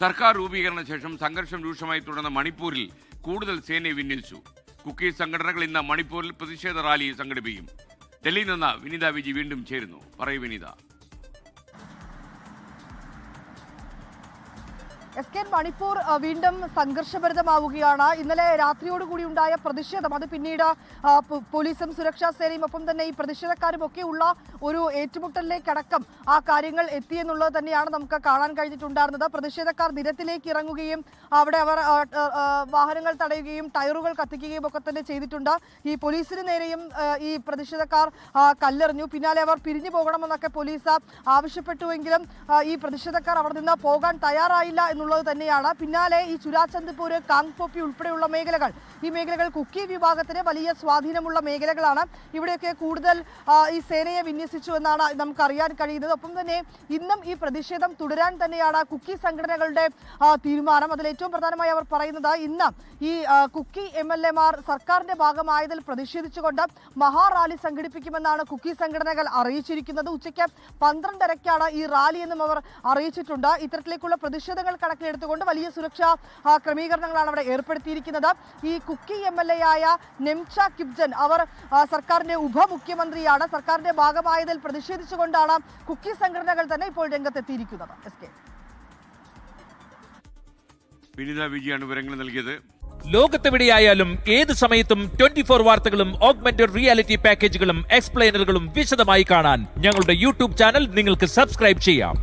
സർക്കാർ രൂപീകരണ ശേഷം സംഘർഷം രൂക്ഷമായി തുടർന്ന മണിപ്പൂരിൽ കൂടുതൽ സേനയെ വിന്യസിച്ചു. കുക്കി സംഘടനകൾ ഇന്ന് മണിപ്പൂരിൽ പ്രതിഷേധ റാലി സംഘടിപ്പിക്കും. ഡൽഹിയിൽ നിന്ന് വിനീത വിജി വീണ്ടും ചേരുന്നു. പറയൂ വിനീത. മണിപ്പൂർ വീണ്ടും സംഘർഷഭരിതമാവുകയാണ്. ഇന്നലെ രാത്രിയോടുകൂടി ഉണ്ടായ പ്രതിഷേധം അത് പിന്നീട് പോലീസും സുരക്ഷാ സേനയും ഒപ്പം തന്നെ ഈ പ്രതിഷേധക്കാരും ഒക്കെ ഉള്ള ഒരു ഏറ്റുമുട്ടലിലേക്കടക്കം ആ കാര്യങ്ങൾ എത്തിയെന്നുള്ളത് തന്നെയാണ് നമുക്ക് കാണാൻ കഴിഞ്ഞിട്ടുണ്ടായിരുന്നത്. പ്രതിഷേധക്കാർ നിരത്തിലേക്ക് ഇറങ്ങുകയും അവിടെ അവർ വാഹനങ്ങൾ തടയുകയും ടയറുകൾ കത്തിക്കുകയും ഒക്കെ തന്നെ ചെയ്തിട്ടുണ്ട്. ഈ പോലീസിന് നേരെയും ഈ പ്രതിഷേധക്കാർ കല്ലെറിഞ്ഞു. പിന്നാലെ അവർ പിരിഞ്ഞു പോകണമെന്നൊക്കെ പോലീസ് ആവശ്യപ്പെട്ടുവെങ്കിലും ഈ പ്രതിഷേധക്കാർ അവിടെ നിന്ന് പോകാൻ തയ്യാറായില്ല എന്നുള്ളത് തന്നെയാണ്. പിന്നാലെ ഈ ചുരാചന്ദ്പൂർ, കാങ്പോപ്പി ഉൾപ്പെടെയുള്ള മേഖലകൾ, ഈ മേഖലകൾ കുക്കി വിഭാഗത്തിന് വലിയ സ്വാധീനമുള്ള മേഖലകളാണ്. ഇവിടെയൊക്കെ കൂടുതൽ ഈ സേനയെ വിന്യസിച്ചു എന്നാണ് നമുക്കറിയാൻ കഴിയുന്നത്. ഒപ്പം തന്നെ ഇന്നും ഈ പ്രതിഷേധം തുടരാൻ തന്നെയാണ് കുക്കി സംഘടനകളുടെ തീരുമാനം. അതിൽ ഏറ്റവും പ്രധാനമായി അവർ പറയുന്നത് ഇന്ന് ഈ കുക്കി MLA-മാർ സർക്കാരിന്റെ ഭാഗമായതിൽ പ്രതിഷേധിച്ചുകൊണ്ട് മഹാറാലി സംഘടിപ്പിക്കുമെന്നാണ് കുക്കി സംഘടനകൾ അറിയിച്ചിരിക്കുന്നത്. ഉച്ചയ്ക്ക് 12:30-ക്കാണ് ഈ റാലി എന്നും അവർ അറിയിച്ചിട്ടുണ്ട്. ഇത്തരത്തിലേക്കുള്ള പ്രതിഷേധങ്ങൾ കണക്കിലെടുത്തുകൊണ്ട് വലിയ സുരക്ഷാ ക്രമീകരണങ്ങളാണ് അവിടെ ഏർപ്പെടുത്തിയിരിക്കുന്നത്. ഈ കുക്കി MLA-ആയ നെംച കിപ്ജൻ അവർ സർക്കാരിന്റെ ഉപമുഖ്യമന്ത്രിയാണ്. സർക്കാരിന്റെ ഭാഗമായതിൽ പ്രതിഷേധിച്ചുകൊണ്ടാണ് കുക്കി സംഘടനകൾ തന്നെ ഇപ്പോൾ രംഗത്തെത്തിയിരിക്കുന്നത്. വിനീത വിജിയാണ് വിവരങ്ങൾ നൽകിയത്. ലോകത്തെവിടെയായാലും ഏത് സമയത്തും 24 വാർത്തകളും ഓഗ്മെന്റഡ് റിയാലിറ്റി പാക്കേജുകളും എക്സ്പ്ലെയിനറുകളും വിശദമായി കാണാൻ ഞങ്ങളുടെ യൂട്യൂബ് ചാനൽ നിങ്ങൾക്ക് സബ്സ്ക്രൈബ് ചെയ്യാം.